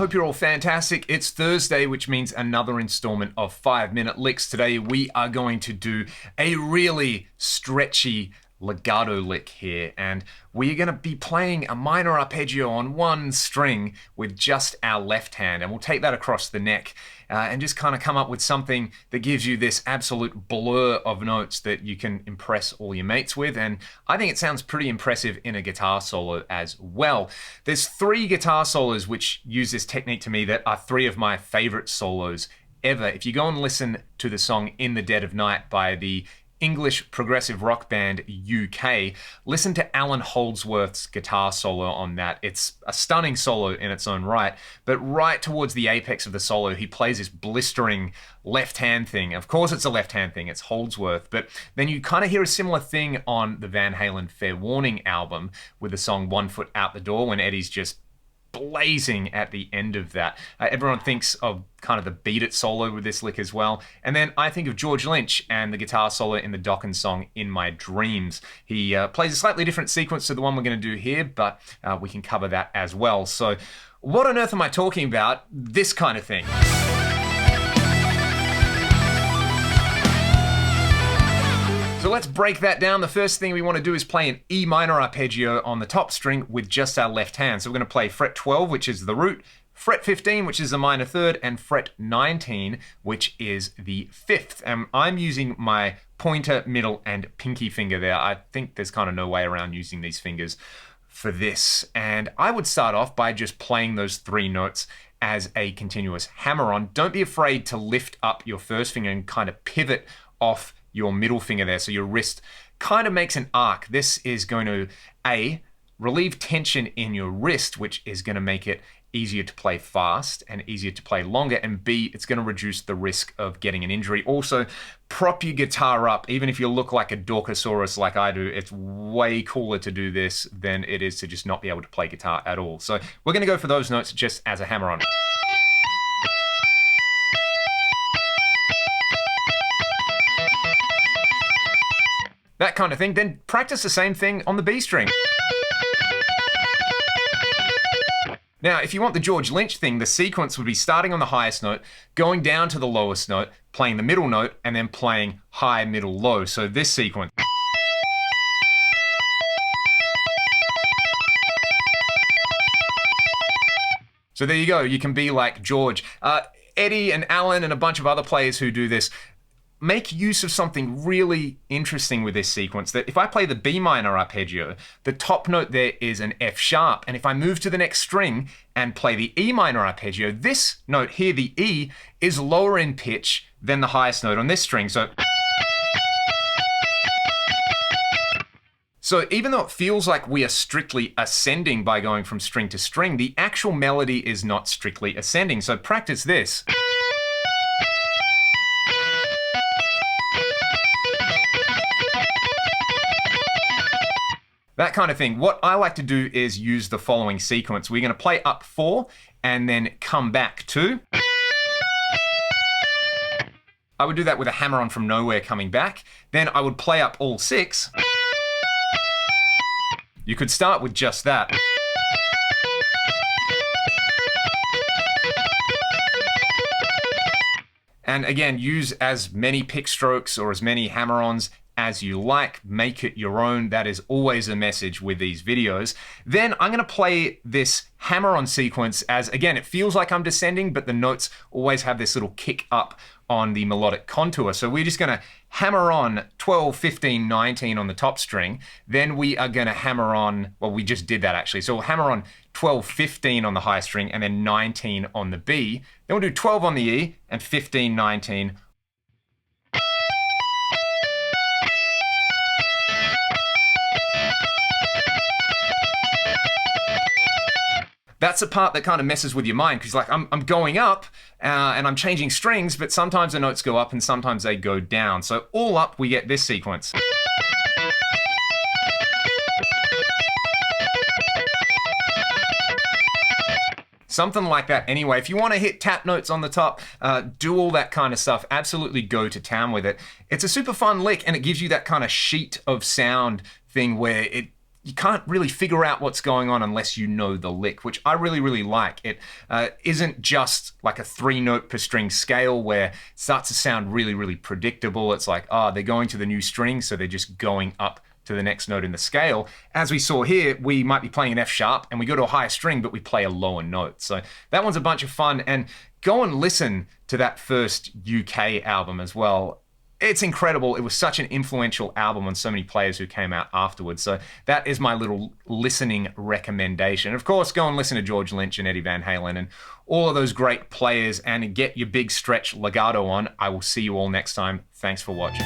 hope you're all fantastic. It's Thursday, which means another installment of 5-Minute Licks. Today we are going to do a really stretchy legato lick here, and we're going to be playing a minor arpeggio on one string with just our left hand, and we'll take that across the neck and just kind of come up with something that gives you this absolute blur of notes that you can impress all your mates with. And I think it sounds pretty impressive in a guitar solo as well. There's 3 guitar solos which use this technique to me that are 3 of my favorite solos ever. If you go and listen to the song In the Dead of Night by the English progressive rock band UK, listen to Alan Holdsworth's guitar solo on that. It's a stunning solo in its own right, but right towards the apex of the solo, he plays this blistering left hand thing. Of course it's a left hand thing, it's Holdsworth, but then you kind of hear a similar thing on the Van Halen Fair Warning album with the song One Foot Out the Door when Eddie's just blazing at the end of that. Everyone thinks of kind of the Beat It solo with this lick as well. And then I think of George Lynch and the guitar solo in the Dokken song In My Dreams. He plays a slightly different sequence to the one we're going to do here, but we can cover that as well. So what on earth am I talking about? This kind of thing. So let's break that down. The first thing we want to do is play an E minor arpeggio on the top string with just our left hand. So we're going to play fret 12, which is the root, fret 15, which is the minor third, and fret 19, which is the 5th. And I'm using my pointer, middle, and pinky finger there. I think there's kind of no way around using these fingers for this. And I would start off by just playing those 3 notes as a continuous hammer-on. Don't be afraid to lift up your first finger and kind of pivot off your middle finger there, so your wrist kind of makes an arc. This is going to A, relieve tension in your wrist, which is going to make it easier to play fast and easier to play longer, and B, it's going to reduce the risk of getting an injury. Also, prop your guitar up. Even if you look like a Dorkosaurus like I do, it's way cooler to do this than it is to just not be able to play guitar at all. So we're going to go for those notes just as a hammer-on. That kind of thing. Then practice the same thing on the B string. Now, if you want the George Lynch thing, the sequence would be starting on the highest note, going down to the lowest note, playing the middle note, and then playing high, middle, low. So this sequence. So there you go. You can be like George. Eddie and Alan and a bunch of other players who do this make use of something really interesting with this sequence, that if I play the B minor arpeggio, the top note there is an F sharp, and if I move to the next string and play the E minor arpeggio, this note here, the E, is lower in pitch than the highest note on this string. So even though it feels like we are strictly ascending by going from string to string, the actual melody is not strictly ascending. So practice this. That kind of thing. What I like to do is use the following sequence. We're going to play up 4 and then come back 2. I would do that with a hammer-on from nowhere coming back. Then I would play up all 6. You could start with just that. And again, use as many pick strokes or as many hammer-ons as you like, make it your own. That is always a message with these videos. Then I'm going to play this hammer-on sequence as, again, it feels like I'm descending, but the notes always have this little kick up on the melodic contour. So we're just going to hammer on 12, 15, 19 on the top string. Then we are going to hammer on, well, we just did that actually. So we'll hammer on 12, 15 on the high string and then 19 on the B. Then we'll do 12 on the E and 15, 19 . That's the part that kind of messes with your mind, because like I'm going up and I'm changing strings, but sometimes the notes go up and sometimes they go down. So all up, we get this sequence. Something like that anyway. If you want to hit tap notes on the top, do all that kind of stuff, absolutely go to town with it. It's a super fun lick, and it gives you that kind of sheet of sound thing where it you can't really figure out what's going on unless you know the lick, which I really, really like. It isn't just like a 3-note per string scale where it starts to sound really, really predictable. It's like, they're going to the new string, so they're just going up to the next note in the scale. As we saw here, we might be playing an F sharp and we go to a higher string, but we play a lower note. So that one's a bunch of fun. And go and listen to that first UK album as well. It's incredible. It was such an influential album on so many players who came out afterwards. So that is my little listening recommendation. Of course, go and listen to George Lynch and Eddie Van Halen and all of those great players and get your big stretch legato on. I will see you all next time. Thanks for watching.